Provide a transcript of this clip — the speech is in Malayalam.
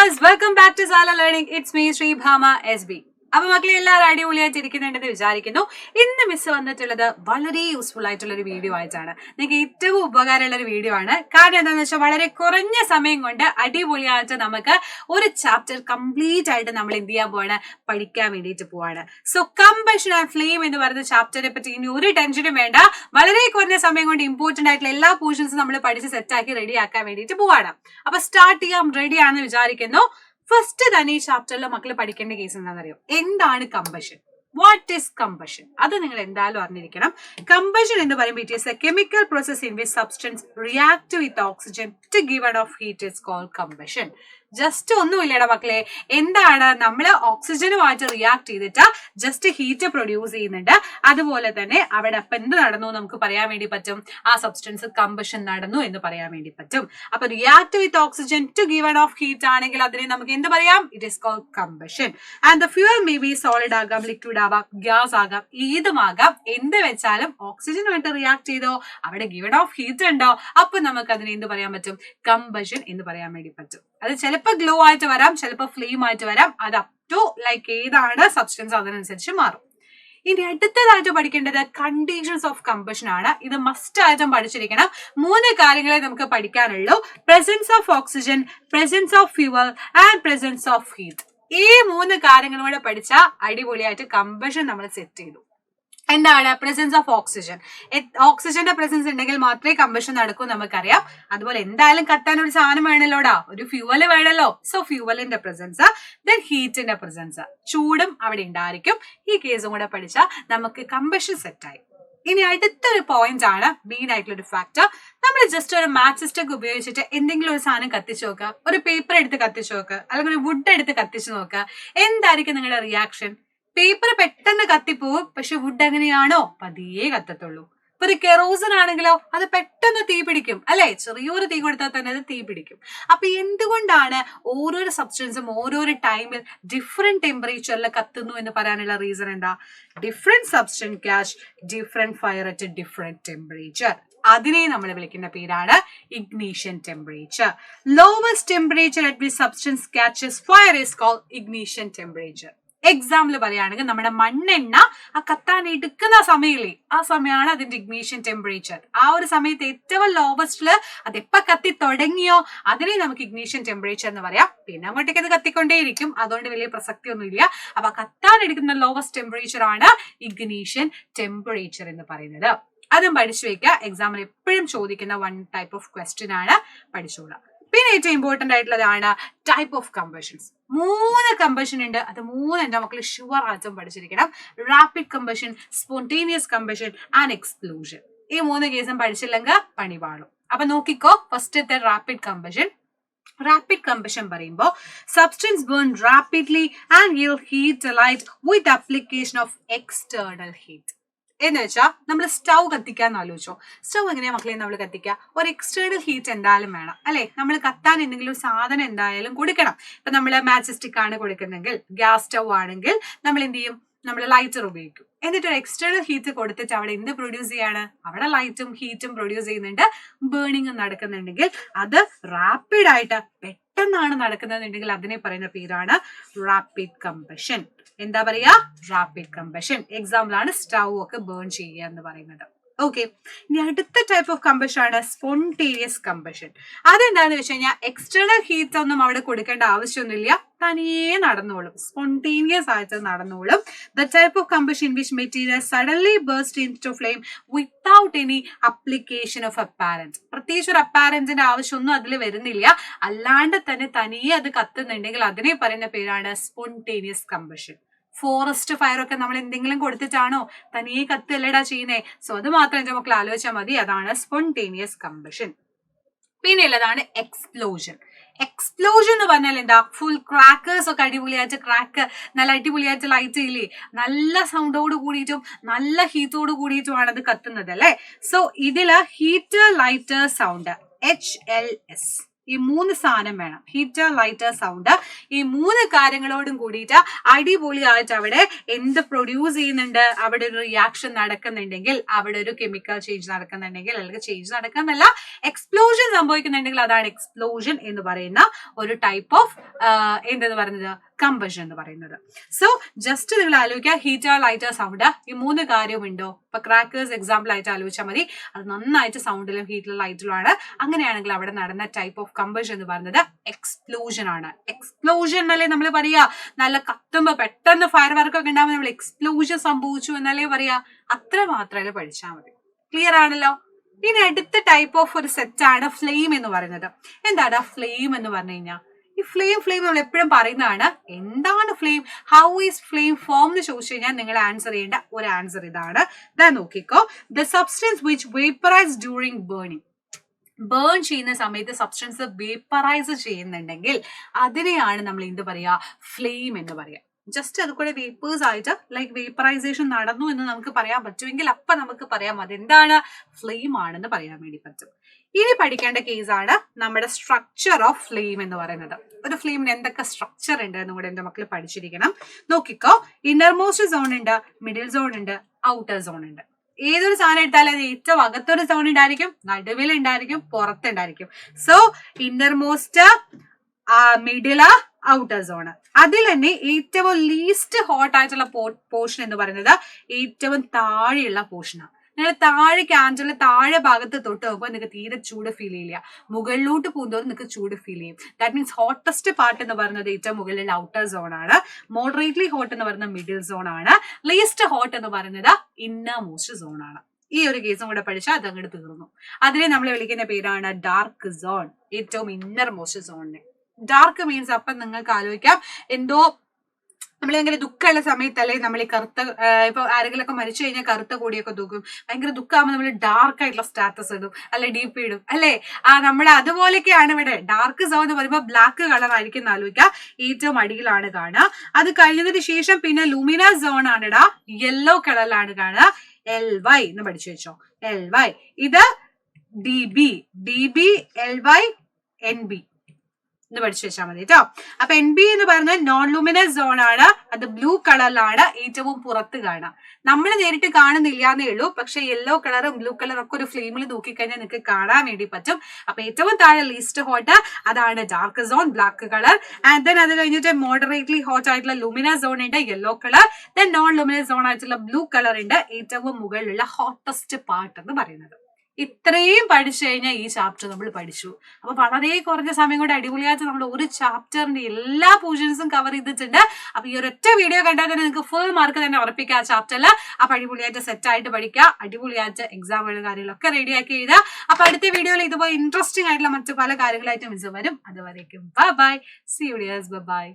viewers, welcome back to Sala Learning. It's me, Sri Bhama SB. അപ്പോൾ മക്കളെ എല്ലാവരും അടിപൊളിയായിട്ട് ഇരിക്കുന്നുണ്ടെന്ന് വിചാരിക്കുന്നു. ഇന്ന് മിസ് വന്നിട്ടുള്ളത് വളരെ യൂസ്ഫുൾ ആയിട്ടുള്ള ഒരു വീഡിയോ ആയിട്ടാണ്. നിങ്ങൾക്ക് ഏറ്റവും ഉപകാരമുള്ള ഒരു വീഡിയോ ആണ്. കാരണം എന്താണെന്ന് വെച്ചാൽ വളരെ കുറഞ്ഞ സമയം കൊണ്ട് അടിപൊളിയായിട്ട് നമുക്ക് ഒരു ചാപ്റ്റർ കംപ്ലീറ്റ് ആയിട്ട് നമ്മൾ എന്ത് ചെയ്യാൻ പോവാണ്, പഠിക്കാൻ വേണ്ടിയിട്ട് പോവാണ്. സോ കമ്പഷൻ ആൻഡ് ഫ്ലെയിം എന്ന് പറയുന്ന ചാപ്റ്ററിനെ പറ്റി ഇനി ഒരു ടെൻഷനും വേണ്ട. വളരെ കുറഞ്ഞ സമയം കൊണ്ട് ഇമ്പോർട്ടന്റ് ആയിട്ടുള്ള എല്ലാ പോർഷൻസും നമ്മൾ പഠിച്ച് സെറ്റാക്കി റെഡി ആക്കാൻ വേണ്ടിയിട്ട് പോവാണ്. അപ്പൊ സ്റ്റാർട്ട് ചെയ്യാം, റെഡി ആണെന്ന് വിചാരിക്കുന്നു. ഫസ്റ്റ് തന്നെ ഈ ചാപ്റ്ററിൽ മക്കൾ പഠിക്കേണ്ട കേസ് എന്താണെന്നറിയോ? എന്താണ് കമ്പഷൻ? What is combustion? അത് നിങ്ങൾ എന്തായാലും അറിഞ്ഞിരിക്കണം. കമ്പഷൻ എന്ന് പറയുമ്പോൾ it is a chemical process in which substance react with oxygen to give off heat is called combustion. Just ഒന്നുമില്ലടാ മക്കളെ, എന്താണ് നമ്മൾ ഓക്സിജനുമായിട്ട് റിയാക്ട് ചെയ്തിട്ട് ജസ്റ്റ് ഹീറ്റ് പ്രൊഡ്യൂസ് ചെയ്യുന്നുണ്ട്. അതുപോലെ തന്നെ അവിടെ അപ്പൊ എന്ത് നടന്നു നമുക്ക് പറയാൻ വേണ്ടി പറ്റും, ആ സബ്സ്റ്റൻസ് കമ്പഷൻ നടന്നു എന്ന് പറയാൻ വേണ്ടി പറ്റും. അപ്പൊ react with oxygen to given off heat ആണെങ്കിൽ അതിനെ നമുക്ക് എന്ത് പറയാം? It is called combustion. And the fuel may be solid ആകാം, ലിക്വിഡ് ആവാം, ഗ്യാസ് ആകാം, ഏതുമാകാം. എന്ത് വെച്ചാലും ഓക്സിജനുമായിട്ട് റിയാക്ട് ചെയ്തോ, അവിടെ ഗിവൺ ഓഫ് ഹീറ്റ് ഉണ്ടോ, അപ്പൊ നമുക്ക് അതിനെ എന്ത് പറയാൻ പറ്റും? കമ്പഷൻ എന്ന് പറയാൻ വേണ്ടി പറ്റും. അത് ചിലപ്പോൾ ഗ്ലോ ആയിട്ട് വരാം, ചിലപ്പോൾ ഫ്ലെയിം ആയിട്ട് വരാം. അത് അപ് ടു ലൈക്ക് ഏതാണ് സബ്സ്റ്റൻസ് അതിനനുസരിച്ച് മാറും. ഇനി അടുത്തതായിട്ട് പഠിക്കേണ്ടത് കണ്ടീഷൻസ് ഓഫ് കമ്പഷൻ ആണ്. ഇത് മസ്റ്റ് ആയിട്ടും പഠിച്ചിരിക്കണം. 3 കാര്യങ്ങളെ നമുക്ക് പഠിക്കാനുള്ളൂ: presence of oxygen, presence of fuel and presence of heat. ഈ 3 കാര്യങ്ങളും കൂടെ പഠിച്ചാൽ അടിപൊളിയായിട്ട് കമ്പഷൻ നമ്മൾ സെറ്റ് ചെയ്തു. എന്താണ് പ്രസൻസ് ഓഫ് ഓക്സിജൻ? ഓക്സിജന്റെ പ്രസൻസ് ഉണ്ടെങ്കിൽ മാത്രമേ കമ്പഷൻ നടക്കൂ നമുക്കറിയാം. അതുപോലെ എന്തായാലും കത്താൻ ഒരു സാധനം വേണല്ലോടാ, ഒരു ഫ്യൂവൽ വേണല്ലോ. സോ ഫ്യൂവലിന്റെ പ്രസൻസ്, ദെൻ ഹീറ്റിന്റെ പ്രസൻസ്, ചൂടും അവിടെ ഉണ്ടായിരിക്കും. ഈ കേസും കൂടെ പഠിച്ചാൽ നമുക്ക് കമ്പഷൻ സെറ്റായി. ഇനി അടുത്തൊരു പോയിന്റ് ആണ് മെയിൻ ആയിട്ടുള്ള ഒരു ഫാക്ടർ. നമ്മൾ ജസ്റ്റ് ഒരു മാച്ച് സ്റ്റിക്ക് ഉപയോഗിച്ചിട്ട് എന്തെങ്കിലും ഒരു സാധനം കത്തിച്ചു നോക്കുക, ഒരു പേപ്പർ എടുത്ത് കത്തിച്ചു നോക്കുക, അല്ലെങ്കിൽ ഒരു വുഡ് എടുത്ത് കത്തിച്ചു നോക്കുക. എന്തായിരിക്കും നിങ്ങളുടെ റിയാക്ഷൻ? പേപ്പർ പെട്ടെന്ന് കത്തിപ്പോവും, പക്ഷെ വുഡ് എങ്ങനെയാണോ പതിയെ കത്തത്തുള്ളൂ. ഇപ്പൊ ഒരു കെറോസിൻ ആണെങ്കിലോ അത് പെട്ടെന്ന് തീ പിടിക്കും അല്ലെ, ചെറിയൊരു തീ കൊടുത്താൽ തന്നെ അത് തീ പിടിക്കും. അപ്പൊ എന്തുകൊണ്ടാണ് ഓരോരോ സബ്സ്റ്റൻസും ഓരോരോ ടൈമിൽ ഡിഫറെന്റ് ടെമ്പറേച്ചറിൽ കത്തുന്നു എന്ന് പറയാനുള്ള റീസൺ എന്താ? Different substance catch different fire at different temperature. അതിനെ നമ്മൾ വിളിക്കുന്ന പേരാണ് ignition temperature. Lowest temperature at which substance catches fire is called ignition temperature. Example പറയുകയാണെങ്കിൽ നമ്മുടെ മണ്ണെണ്ണ ആ കത്താൻ എടുക്കുന്ന സമയമില്ലേ, ആ സമയമാണ് അതിന്റെ ഇഗ്നീഷൻ ടെമ്പറേച്ചർ. ആ ഒരു സമയത്ത് ഏറ്റവും ലോവസ്റ്റില് അത് എപ്പോ കത്തി തുടങ്ങിയോ അതിനെ നമുക്ക് ഇഗ്നീഷൻ ടെമ്പറേച്ചർ എന്ന് പറയാം. പിന്നെ അങ്ങോട്ടേക്ക് അത് കത്തിക്കൊണ്ടേയിരിക്കും, അതുകൊണ്ട് വലിയ പ്രസക്തി ഒന്നുമില്ല. അപ്പൊ കത്താൻ എടുക്കുന്ന ലോവസ്റ്റ് ടെമ്പറേച്ചർ ആണ് ഇഗ്നീഷൻ ടെമ്പറേച്ചർ എന്ന് പറയുന്നത്. അതും പഠിച്ചു വെക്കുക. എക്സാമിൽ എപ്പോഴും ചോദിക്കുന്ന 1 ടൈപ്പ് ഓഫ് ക്വസ്റ്റ്യൻ ആണ്, പഠിച്ചോളാം. പിന്നെ ഏറ്റവും ഇമ്പോർട്ടന്റ് ആയിട്ടുള്ളതാണ് ടൈപ്പ് ഓഫ് കമ്പഷൻസ്. 3 കമ്പഷൻ ഉണ്ട്. അത് 3 എന്റെ മക്കൾ ഷുവർ ആയിട്ടും പഠിച്ചിരിക്കണം: rapid combustion, spontaneous combustion and explosion. ഈ 3 കേസും പഠിച്ചില്ലെങ്കിൽ പണി പാടും. അപ്പൊ നോക്കിക്കോ, ഫസ്റ്റത്തെ റാപ്പിഡ് കമ്പഷൻ. റാപ്പിഡ് കമ്പഷൻ പറയുമ്പോൾ substance burn rapidly and yield heat light with application of external heat. എന്ന് വെച്ചാൽ നമ്മൾ സ്റ്റൗ കത്തിക്കാന്ന് ആലോചിച്ചോ. സ്റ്റൗ എങ്ങനെയാ മക്കളെ നമ്മൾ കത്തിക്കുക? ഒരു എക്സ്റ്റേണൽ ഹീറ്റ് എന്തായാലും വേണം അല്ലെ. നമ്മൾ കത്താൻ എന്തെങ്കിലും സാധനം എന്തായാലും കൊടുക്കണം. ഇപ്പൊ നമ്മൾ മാച്ച് സ്റ്റിക്ക് ആണ് കൊടുക്കുന്നെങ്കിൽ, ഗ്യാസ് സ്റ്റൗ ആണെങ്കിൽ നമ്മൾ എന്ത് ചെയ്യും? നമ്മൾ ലൈറ്റർ ഉപയോഗിക്കും. എന്നിട്ട് ഒരു എക്സ്റ്റേണൽ ഹീറ്റ് കൊടുത്തിട്ട് അവിടെ എന്ത് പ്രൊഡ്യൂസ് ചെയ്യാണ്? അവിടെ ലൈറ്റും ഹീറ്റും പ്രൊഡ്യൂസ് ചെയ്യുന്നുണ്ട്, ബേണിംഗ് നടക്കുന്നുണ്ടെങ്കിൽ അത് റാപ്പിഡ് ആയിട്ട് പെട്ടെന്നാണ് നടക്കുന്നതെന്നുണ്ടെങ്കിൽ അതിനെ പറയുന്ന പേരാണ് റാപ്പിഡ് കമ്പഷൻ. എന്താ പറയാ? Rapid combustion. എക്സാമ്പിൾ ആണ് സ്റ്റൗ ഒക്കെ ബേൺ ചെയ്യുക എന്ന് പറയുന്നത്. ഓക്കെ, ഇനി അടുത്ത ടൈപ്പ് ഓഫ് കമ്പഷൻ ആണ് സ്പോണ്ടേനിയസ് കമ്പഷൻ. അതെന്താന്ന് വെച്ച് കഴിഞ്ഞാൽ എക്സ്റ്റേണൽ ഹീറ്റ് ഒന്നും അവിടെ കൊടുക്കേണ്ട ആവശ്യമൊന്നുമില്ല, തനിയെ നടന്നോളും, സ്പോണ്ടേനിയസ് ആയിട്ട് നടന്നോളും. The type of combustion in which material suddenly burst into flame without any application of apparent. പ്രത്യേകിച്ച് ഒരു അപ്പാരന്റിന്റെ ആവശ്യമൊന്നും അതിൽ വരുന്നില്ല, അല്ലാണ്ട് തന്നെ തനിയെ അത് കത്തുന്നുണ്ടെങ്കിൽ അതിനെ പറയുന്ന പേരാണ് സ്പോണ്ടേനിയസ് കമ്പഷൻ. ഫോറസ്റ്റ് ഫയർ ഒക്കെ നമ്മൾ എന്തെങ്കിലും കൊടുത്തിട്ടാണോ തനിയെ കത്തല്ലടാ ചെയ്യുന്നേ. സോ അത് മാത്രം എന്റെ മക്കൾ ആലോചിച്ചാൽ മതി. അതാണ് സ്പോണ്ടേനിയസ് കമ്പഷൻ. പിന്നെ ഉള്ളതാണ് എക്സ്പ്ലോഷൻ. എക്സ്പ്ലോഷൻ എന്ന് പറഞ്ഞാൽ എന്താ? ഫുൾ ക്രാക്കേഴ്സ് ഒക്കെ അടിപൊളിയായിട്ട് ക്രാക്ക് നല്ല അടിപൊളിയായിട്ട് ലൈറ്റ് ചെയ്യില്ലേ, നല്ല സൗണ്ടോട് കൂടിയിട്ടും നല്ല ഹീറ്റോട് കൂടിയിട്ടുമാണ് അത് കത്തുന്നത് അല്ലെ. സോ ഇതില് ഹീറ്റർ ലൈറ്റർ സൗണ്ട് HLS, ഈ 3 സാധനം വേണം. ഹീറ്റർ ലൈറ്റർ സൗണ്ട്, ഈ 3 കാര്യങ്ങളോടും കൂടിയിട്ട് അടിപൊളിയായിട്ട് അവിടെ എന്ത് പ്രൊഡ്യൂസ് ചെയ്യുന്നുണ്ട്, അവിടെ ഒരു റിയാക്ഷൻ നടക്കുന്നുണ്ടെങ്കിൽ, അവിടെ ഒരു കെമിക്കൽ ചേഞ്ച് നടക്കുന്നുണ്ടെങ്കിൽ, അല്ലെങ്കിൽ ചേഞ്ച് നടക്കുന്നല്ല എക്സ്പ്ലോഷൻ സംഭവിക്കുന്നുണ്ടെങ്കിൽ അതാണ് എക്സ്പ്ലോഷൻ എന്ന് പറയുന്ന ഒരു ടൈപ്പ് ഓഫ് എന്തെന്ന് പറയുന്നത് കമ്പഷൻ എന്ന് പറയുന്നത്. സോ ജസ്റ്റ് നിങ്ങൾ ആലോചിക്കുക, ഹീറ്റർ ലൈറ്റർ സൗണ്ട്, ഈ 3 കാര്യമുണ്ടോ? ഇപ്പൊ ക്രാക്കേഴ്സ് എക്സാമ്പിൾ ആയിട്ട് ആലോചിച്ചാൽ മതി. അത് നന്നായിട്ട് സൗണ്ടിലും ഹീറ്റിലും ലൈറ്റിലും ആണ്. അങ്ങനെയാണെങ്കിൽ അവിടെ നടന്ന ടൈപ്പ് ഓഫ് കമ്പഷൻ എന്ന് പറയുന്നത് എക്സ്പ്ലോഷൻ ആണ്. എക്സ്പ്ലോഷൻ അല്ലേ നമ്മൾ പറയാ, നല്ല കത്തുമ്പോ പെട്ടെന്ന് ഫയർ വർക്ക് ഒക്കെ ഉണ്ടാകുമ്പോൾ നമ്മൾ എക്സ്പ്ലോഷൻ സംഭവിച്ചു എന്നല്ലേ പറയാ. അത്ര മാത്രമേ പഠിച്ചാൽ മതി. ക്ലിയർ ആണല്ലോ. ഇനി അടുത്ത ടൈപ്പ് ഓഫ് ഒരു സെറ്റ് ആണ് ഫ്ലെയിം എന്ന് പറയുന്നത്. എന്താണ് ഫ്ലെയിം എന്ന് പറഞ്ഞു കഴിഞ്ഞാൽ, ഈ ഫ്ലെയിം നമ്മൾ എപ്പോഴും പറയുന്നതാണ്. എന്താണ് flame, how is flame form എന്ന് ചോദിച്ചു കഴിഞ്ഞാൽ നിങ്ങൾ ആൻസർ ചെയ്യേണ്ട ഒരു ആൻസർ ഇതാണ്. ഇതാ നോക്കിക്കോ, the substance which vaporise during burning. Burn ചെയ്യുന്ന സമയത്ത് സബ്സ്റ്റൻസ് വേപ്പറൈസ് ചെയ്യുന്നുണ്ടെങ്കിൽ അതിനെയാണ് നമ്മൾ എന്ത് പറയാ, ഫ്ലെയിം എന്ന് പറയാ. ജസ്റ്റ് അത് കൂടെ വേപ്പേഴ്സ് ആയിട്ട് ലൈക്ക് വേപ്പറൈസേഷൻ നടന്നു എന്ന് നമുക്ക് പറയാൻ പറ്റുമെങ്കിൽ അപ്പൊ നമുക്ക് പറയാം അതെന്താണ്, ഫ്ലെയിം ആണെന്ന് പറയാൻ വേണ്ടി പറ്റും. ഇനി പഠിക്കേണ്ട കേസാണ് നമ്മുടെ സ്ട്രക്ചർ ഓഫ് ഫ്ലെയിം എന്ന് പറയുന്നത്. ഒരു ഫ്ലെയിമിന് എന്തൊക്കെ സ്ട്രക്ചർ ഉണ്ട് എന്നും കൂടെ എന്റെ മക്കൾ പഠിച്ചിരിക്കണം. നോക്കിക്കോ, ഇന്നർമോസ്റ്റ് സോൺ ഉണ്ട്, മിഡിൽ സോൺ ഉണ്ട്, ഔട്ടർ സോൺ ഉണ്ട്. ഏതൊരു സാധനം എടുത്താലും അത് ഏറ്റവും അകത്തൊരു സോൺ ഉണ്ടായിരിക്കും, നടുവിലുണ്ടായിരിക്കും, പുറത്തുണ്ടായിരിക്കും. So innermost, middle, outer zone. അതിൽ തന്നെ ഏറ്റവും ലീസ്റ്റ് ഹോട്ട് ആയിട്ടുള്ള പോർഷൻ എന്ന് പറയുന്നത് ഏറ്റവും താഴെയുള്ള പോർഷനാണ്. നിങ്ങൾ താഴെ ക്യാൻഡിലിന്റെ താഴെ ഭാഗത്ത് തൊട്ട് നോക്കുമ്പോൾ നിങ്ങൾക്ക് തീരെ ചൂട് ഫീൽ ചെയ്യില്ല. മുകളിലോട്ട് പോകുന്നതോറും നിങ്ങൾക്ക് ചൂട് ഫീൽ ചെയ്യും. ദാറ്റ് മീൻസ് ഹോട്ടസ്റ്റ് പാർട്ട് എന്ന് പറയുന്നത് ഏറ്റവും മുകളിലുള്ള ഔട്ടർ സോൺ ആണ്. മോഡറേറ്റ്ലി ഹോട്ട് എന്ന് പറയുന്നത് മിഡിൽ സോൺ ആണ്. ലീസ്റ്റ് ഹോട്ട് എന്ന് പറയുന്നത് ഇന്നർ മോസ്റ്റ് സോൺ ആണ്. ഈ ഒരു കേസും കൂടെ പഠിച്ചാൽ അത് അങ്ങോട്ട് തീർന്നു. അതിനെ നമ്മൾ വിളിക്കുന്ന പേരാണ് ഡാർക്ക് സോൺ, ഏറ്റവും ഇന്നർ മോസ്റ്റ് സോണിനെ. ഡാർക്ക് മീൻസ് അപ്പം നിങ്ങൾക്ക് ആലോചിക്കാം, എന്തോ നമ്മൾ ഭയങ്കര ദുഃഖമുള്ള സമയത്തല്ലേ നമ്മൾ ഈ കറുത്ത, ഇപ്പൊ ആരെങ്കിലൊക്കെ മരിച്ചു കഴിഞ്ഞാൽ കറുത്ത കൂടിയൊക്കെ തൂക്കും. ഭയങ്കര ദുഃഖമാകുമ്പോൾ നമ്മൾ ഡാർക്ക് ആയിട്ടുള്ള സ്റ്റാറ്റസ് ഇടും, അല്ലെ ഡീപ്പ് ഇടും, അല്ലെ? നമ്മുടെ അതുപോലെയൊക്കെയാണ് ഇവിടെ. ഡാർക്ക് സോൺ എന്ന് പറയുമ്പോൾ ബ്ലാക്ക് കളർ ആയിരിക്കും ആലോചിക്കുക, ഏറ്റവും അടിയിലാണ് കാണുക. അത് കഴിഞ്ഞതിന് ശേഷം പിന്നെ ലൂമിനസ് സോൺ ആണ് ഇടാ, യെല്ലോ കളറിലാണ് കാണുക. LY എന്ന് പഠിച്ചു വെച്ചോ, LY. ഇത് DB, LY, NB എന്ന് പഠിച്ചു വെച്ചാൽ മതി കേട്ടോ. അപ്പൊ NB എന്ന് പറഞ്ഞാൽ നോൺ ലൂമിനസ് സോൺ ആണ്. അത് ബ്ലൂ കളറിലാണ് ഏറ്റവും പുറത്ത് കാണാം. നമ്മൾ നേരിട്ട് കാണുന്നില്ല എന്നേ ഉള്ളൂ, പക്ഷെ യെല്ലോ കളറും ബ്ലൂ കളറും ഒക്കെ ഒരു ഫ്ലെയിമിൽ നോക്കിക്കഴിഞ്ഞാൽ നിങ്ങൾക്ക് കാണാൻ വേണ്ടി പറ്റും. അപ്പൊ ഏറ്റവും താഴെ ലീസ്റ്റ് ഹോട്ട് അതാണ് dark zone, black colour. And then അത് കഴിഞ്ഞിട്ട് മോഡറേറ്റ്ലി ഹോട്ട് ആയിട്ടുള്ള ലൂമിനസ് സോൺ ഉണ്ട്, yellow colour. Then non luminous zone ആയിട്ടുള്ള ബ്ലൂ കളർ ഉണ്ട്, ഏറ്റവും മുകളിലുള്ള ഹോട്ടസ്റ്റ് പാർട്ട് എന്ന് പറയുന്നത്. ഇത്രയും പഠിച്ചു കഴിഞ്ഞാൽ ഈ ചാപ്റ്റർ നമ്മൾ പഠിച്ചു. അപ്പൊ വളരെ കുറഞ്ഞ സമയം കൊണ്ട് അടിപൊളിയായിട്ട് നമ്മൾ ഒരു ചാപ്റ്ററിന്റെ എല്ലാ പോർഷൻസും കവർ ചെയ്തിട്ടുണ്ട്. അപ്പൊ ഈ ഒരൊറ്റ വീഡിയോ കണ്ടാൽ തന്നെ നിങ്ങൾക്ക് ഫുൾ മാർക്ക് തന്നെ ഉറപ്പിക്കുക ആ ചാപ്റ്ററിൽ. അപ്പൊ അടിപൊളിയായിട്ട് സെറ്റ് ആയിട്ട് പഠിക്കുക, അടിപൊളിയായിട്ട് എക്സാമുകളും കാര്യങ്ങളൊക്കെ റെഡി ആക്കി എഴുതുക. അപ്പൊ അടുത്ത വീഡിയോയിൽ ഇതുപോലെ ഇൻട്രസ്റ്റിംഗ് ആയിട്ടുള്ള മറ്റു പല കാര്യങ്ങളായിട്ട് മിസ് വരും. അതുവരേക്കും bye bye, see you dears, bye by.